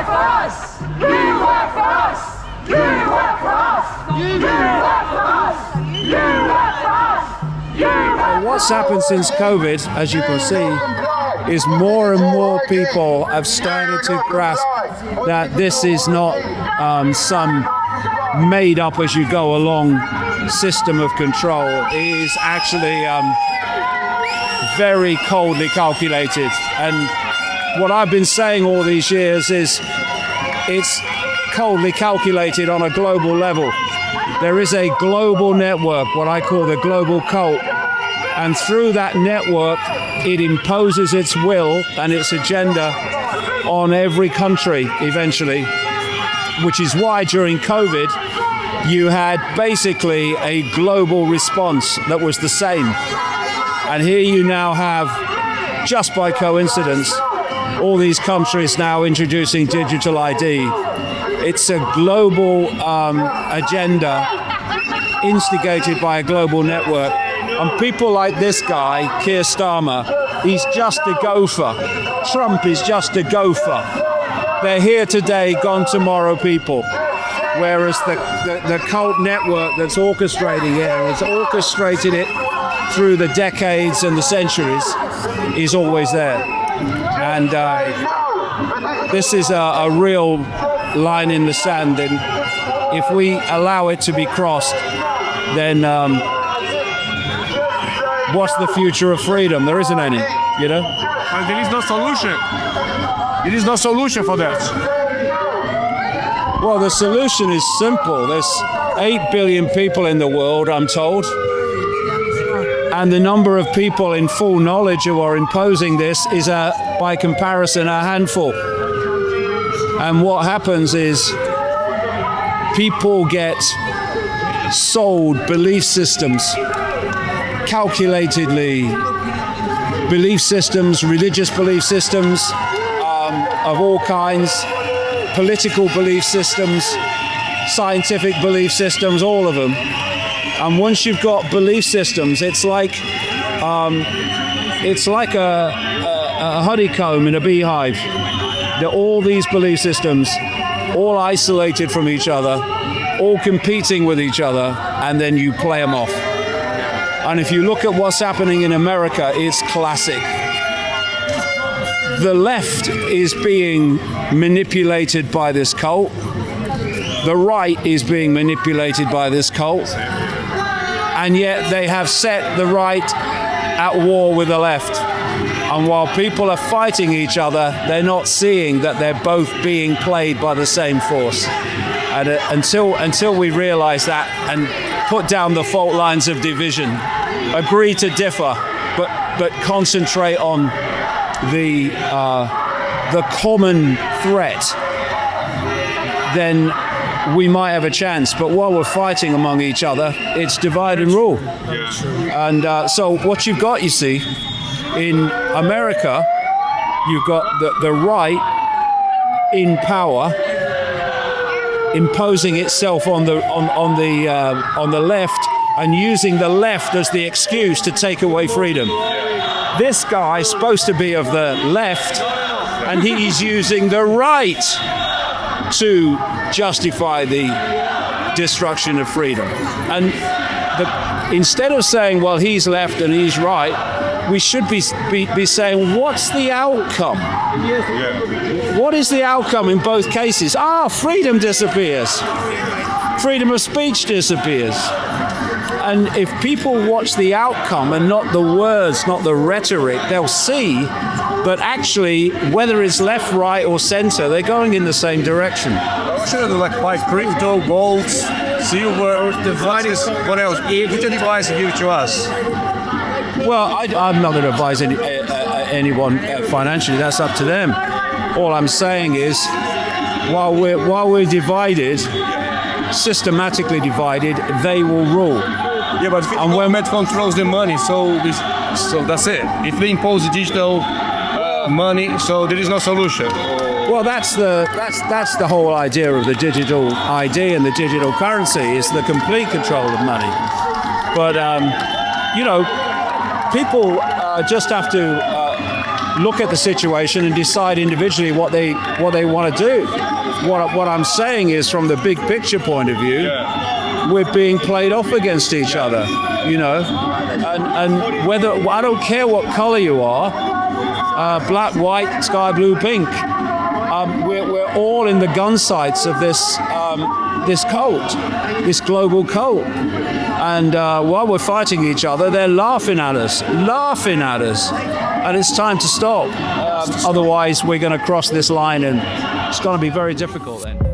for us! You work for us! You work for us! You work for us! You work for us! You work. What's happened since COVID, as you can see, is more and more people have started to grasp that this is not some made up as you go along system of control. It is actually very coldly calculated. And what I've been saying all these years is it's coldly calculated on a global level. There is a global network, what I call the global cult. And through that network, it imposes its will and its agenda on every country eventually, which is why during COVID, you had basically a global response that was the same. And here you now have, just by coincidence, all these countries now introducing digital ID. It's a global agenda instigated by a global network. And people like this guy, Keir Starmer, he's just a gopher. Trump is just a gopher. They're here today, gone tomorrow people. Whereas the cult network that's orchestrating it, has orchestrated it through the decades and the centuries, is always there. And this is a real line in the sand. And if we allow it to be crossed, then what's the future of freedom? There isn't any, you know? But there is no solution. There is no solution for that. Well, the solution is simple. There's 8 billion people in the world, I'm told. And the number of people in full knowledge who are imposing this is, by comparison, a handful. And what happens is people get sold belief systems, calculatedly, belief systems, religious belief systems of all kinds, political belief systems, scientific belief systems, all of them. And once you've got belief systems, it's like a honeycomb in a beehive. They're all these belief systems, all isolated from each other, all competing with each other, and then you play them off. And if you look at what's happening in America, it's classic. The left is being manipulated by this cult. The right is being manipulated by this cult. And yet they have set the right at war with the left. And while people are fighting each other, they're not seeing that they're both being played by the same force. And until we realize that and put down the fault lines of division, agree to differ, but concentrate on the common threat, then we might have a chance. But while we're fighting among each other, it's divide and rule. And so what you've got, you see, in America, you've got the right in power imposing itself on the left and using the left as the excuse to take away freedom. This guy's supposed to be of the left, and he's using the right to justify the destruction of freedom. And instead of saying, well, he's left and he's right, we should be saying, what's the outcome? What is the outcome in both cases? Freedom disappears. Freedom of speech disappears. And if people watch the outcome and not the words, not the rhetoric, they'll see that actually, whether it's left, right, or center, they're going in the same direction. Should like buy crypto, gold, silver, what else? Which advice you give to us? Well, I'm not going to advise anyone financially. That's up to them. All I'm saying is, while we're divided, systematically divided, they will rule. Yeah, but government controls the money, so that's it. If they impose the digital money, so there is no solution. Well, that's the whole idea of the digital ID and the digital currency, is the complete control of money. But people just have to look at the situation and decide individually what they want to do. What I'm saying is, from the big picture point of view, we're being played off against each other, you know, and whether, I don't care what color you are, black, white, sky blue, pink, we're all in the gun sights of this this cult, this global cult. And while we're fighting each other, they're laughing at us. And it's time to stop. Otherwise, we're going to cross this line, and it's going to be very difficult then.